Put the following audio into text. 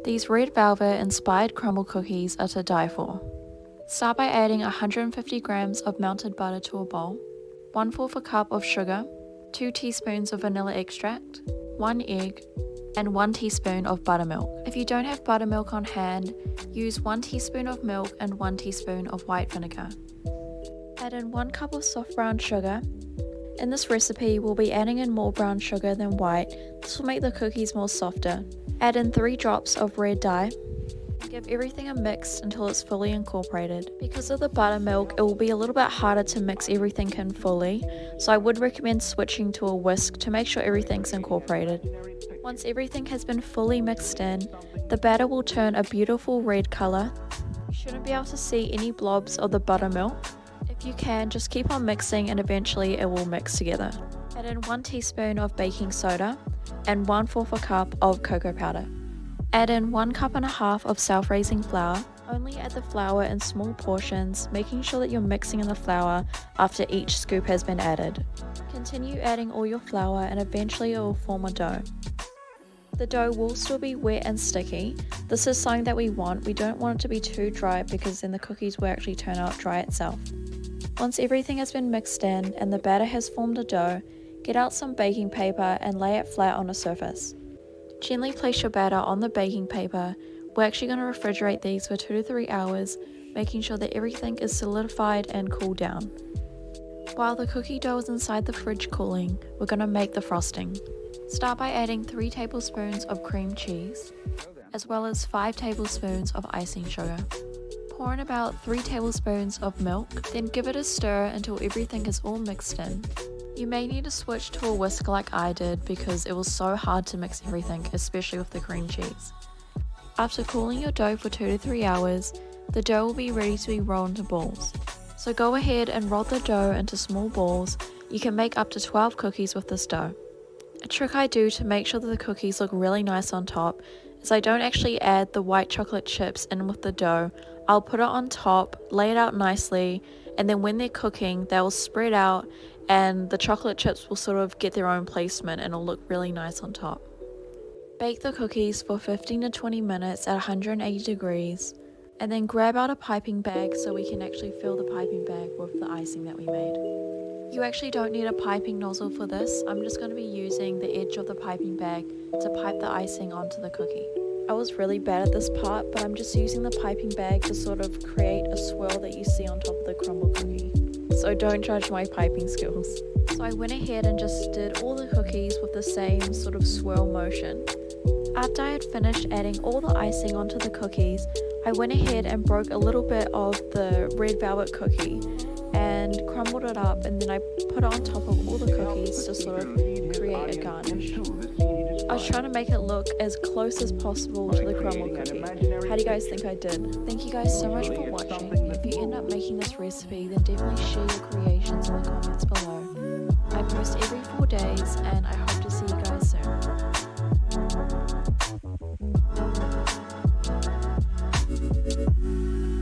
These red velvet inspired crumble cookies are to die for. Start by adding 150 grams of melted butter to a bowl, 1/4 cup of sugar, 2 teaspoons of vanilla extract, 1 egg, and 1 teaspoon of buttermilk. If you don't have buttermilk on hand, use 1 teaspoon of milk and 1 teaspoon of white vinegar. Add in 1 cup of soft brown sugar. In this recipe, we'll be adding in more brown sugar than white. This will make the cookies more softer. Add in 3 drops of red dye. Give everything a mix until it's fully incorporated. Because of the buttermilk, it will be a little bit harder to mix everything in fully, so I would recommend switching to a whisk to make sure everything's incorporated. Once everything has been fully mixed in, the batter will turn a beautiful red colour. You shouldn't be able to see any blobs of the buttermilk. If you can, just keep on mixing and eventually it will mix together. Add in 1 teaspoon of baking soda and 1/4 cup of cocoa powder. Add in 1.5 cups of self-raising flour. Only add the flour in small portions, making sure that you're mixing in the flour after each scoop has been added. Continue adding all your flour and eventually it will form a dough. The dough will still be wet and sticky. This is something that we want. We don't want it to be too dry because then the cookies will actually turn out dry itself. Once everything has been mixed in and the batter has formed a dough, get out some baking paper and lay it flat on a surface. Gently place your batter on the baking paper. We're actually going to refrigerate these for 2 to 3 hours, making sure that everything is solidified and cooled down. While the cookie dough is inside the fridge cooling, we're going to make the frosting. Start by adding 3 tablespoons of cream cheese, as well as 5 tablespoons of icing sugar. Pour in about 3 tablespoons of milk, then give it a stir until everything is all mixed in. You may need to switch to a whisk like I did because it was so hard to mix everything, especially with the cream cheese. After cooling your dough for 2 to 3 hours, the dough will be ready to be rolled into balls. So go ahead and roll the dough into small balls. You can make up to 12 cookies with this dough. A trick I do to make sure that the cookies look really nice on top is I don't actually add the white chocolate chips in with the dough. I'll put it on top, lay it out nicely, and then when they're cooking, they will spread out and the chocolate chips will sort of get their own placement and it'll look really nice on top. Bake the cookies for 15 to 20 minutes at 180 degrees, and then grab out a piping bag so we can actually fill the piping bag with the icing that we made. You actually don't need a piping nozzle for this. I'm just going to be using the edge of the piping bag to pipe the icing onto the cookie. I was really bad at this part, but I'm just using the piping bag to sort of create a swirl that you see on top of the Crumbl cookie. So don't judge my piping skills. So I went ahead and just did all the cookies with the same sort of swirl motion. After I had finished adding all the icing onto the cookies, I went ahead and broke a little bit of the red velvet cookie and crumbled it up, and then I put it on top of all the cookies to sort of create a garnish. I was trying to make it look as close as possible to the Crumbl cookie. How do you guys think I did? Thank you guys so much for watching. If you end up making this recipe, then definitely share your creations in the comments below. I post every 4 days and I hope